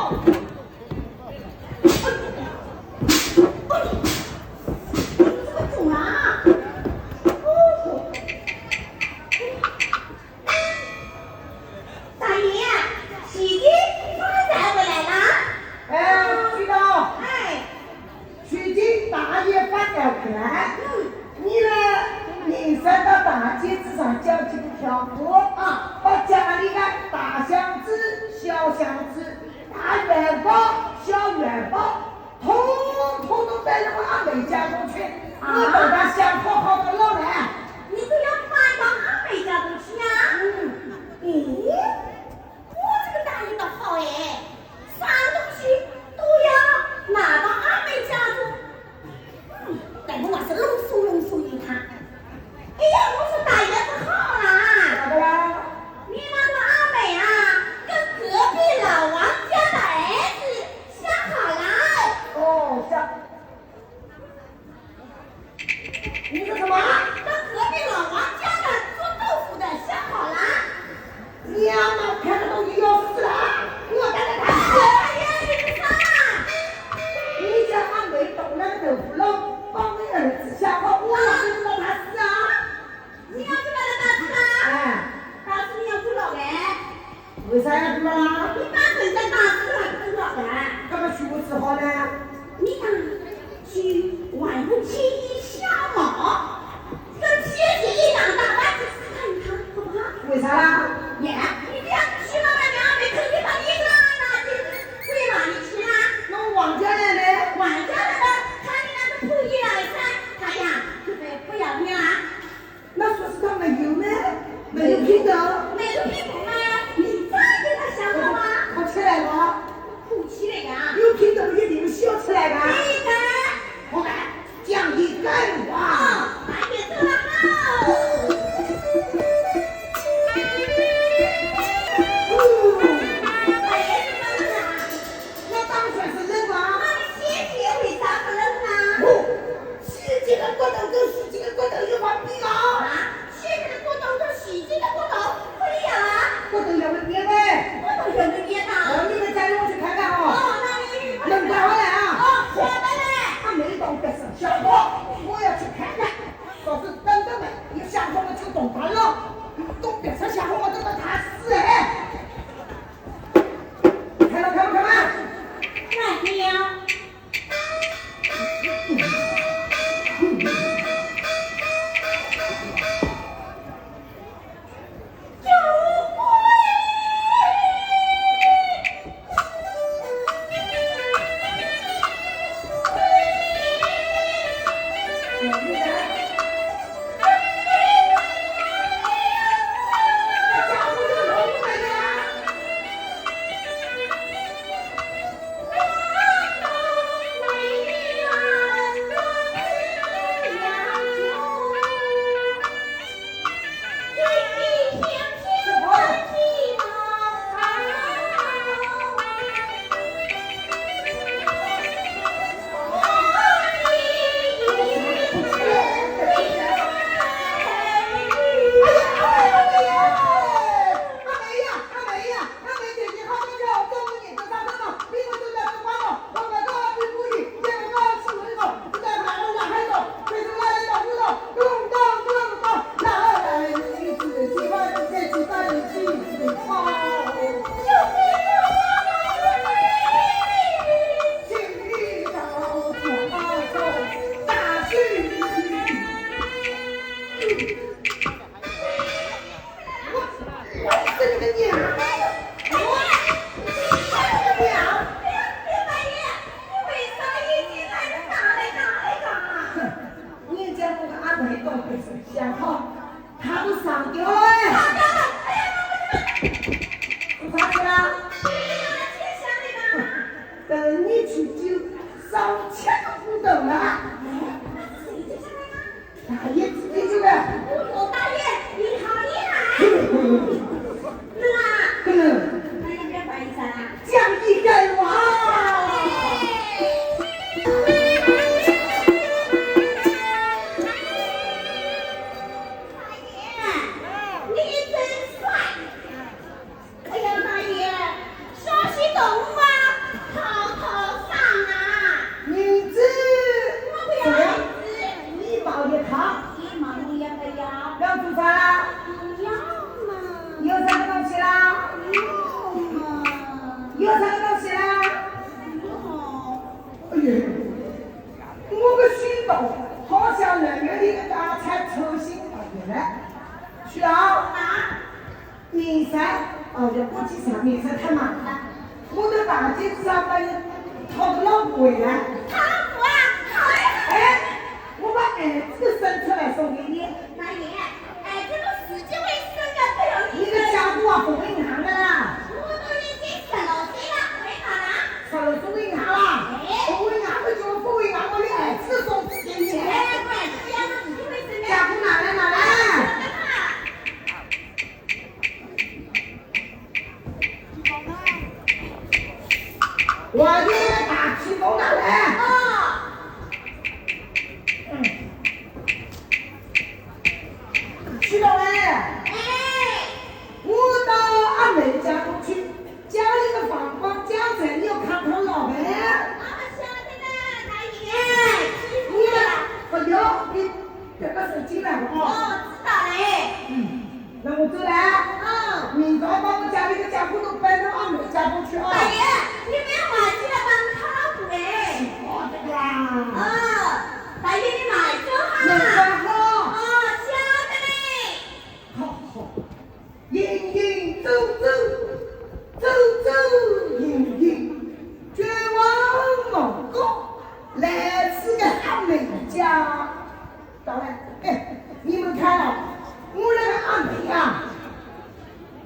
懂吗？有啥东西啦？哦，哎呦，我个心动，好像人家的个大菜抽心大的了。去啊！面食哦，就估计上面食太忙了。我都大姐上班讨个老婆回来。讨老婆啊？好嘞！哎，我把儿子生出来送给你。大爷，这个世界卫生的不容易。你个家伙啊，不回银行的啦？我都已经16岁了，为啥啦？上了不回银行啦？不回银行的就不回银行，我的儿子送给你。我儿子要是世界卫生的。家伙拿来拿来。我的大气功拿来。哦。去到哎。我到阿妹家头去，家里的房光家在，你要看看老板。晓得了，大爷。你这个手机来了啊。知道嘞。那我走了。明早把我家里的家伙都搬到阿妹家头去啊。大爷，你别忘记了帮我讨老婆哎。好的啦。大爷你慢走哈。慢走好。晓得嘞。好。迎迎走走，走走迎迎，绝望梦工，来自个阿妹家。当然，你们看了，我那个阿妹啊，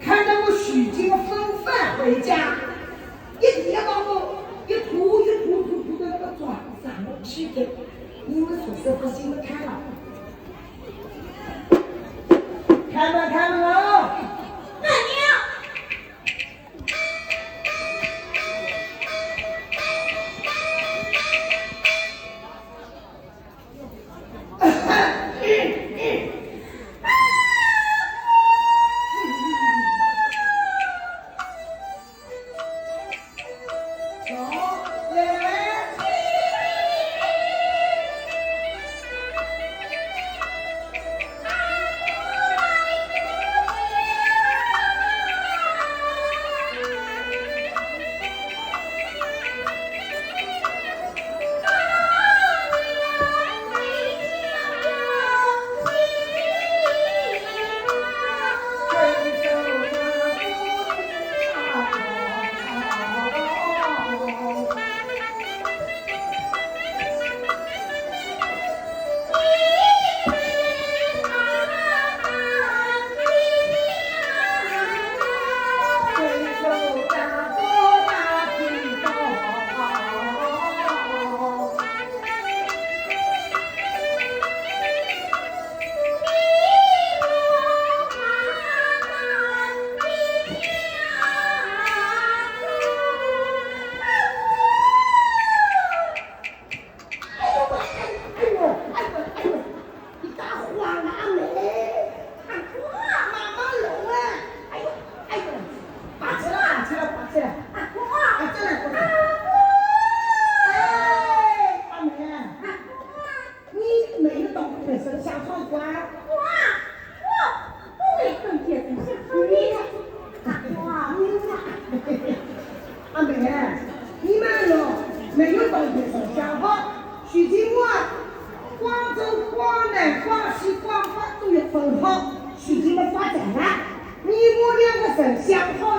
看到我许金风范回家，一天把我一吐的那个床上我去的，你们说是不是你们看了？开门哦！大爷。没有到野生想法，徐金木啊，广州、广南、广西、广发都有分好，徐金木发展了，你我两个省想好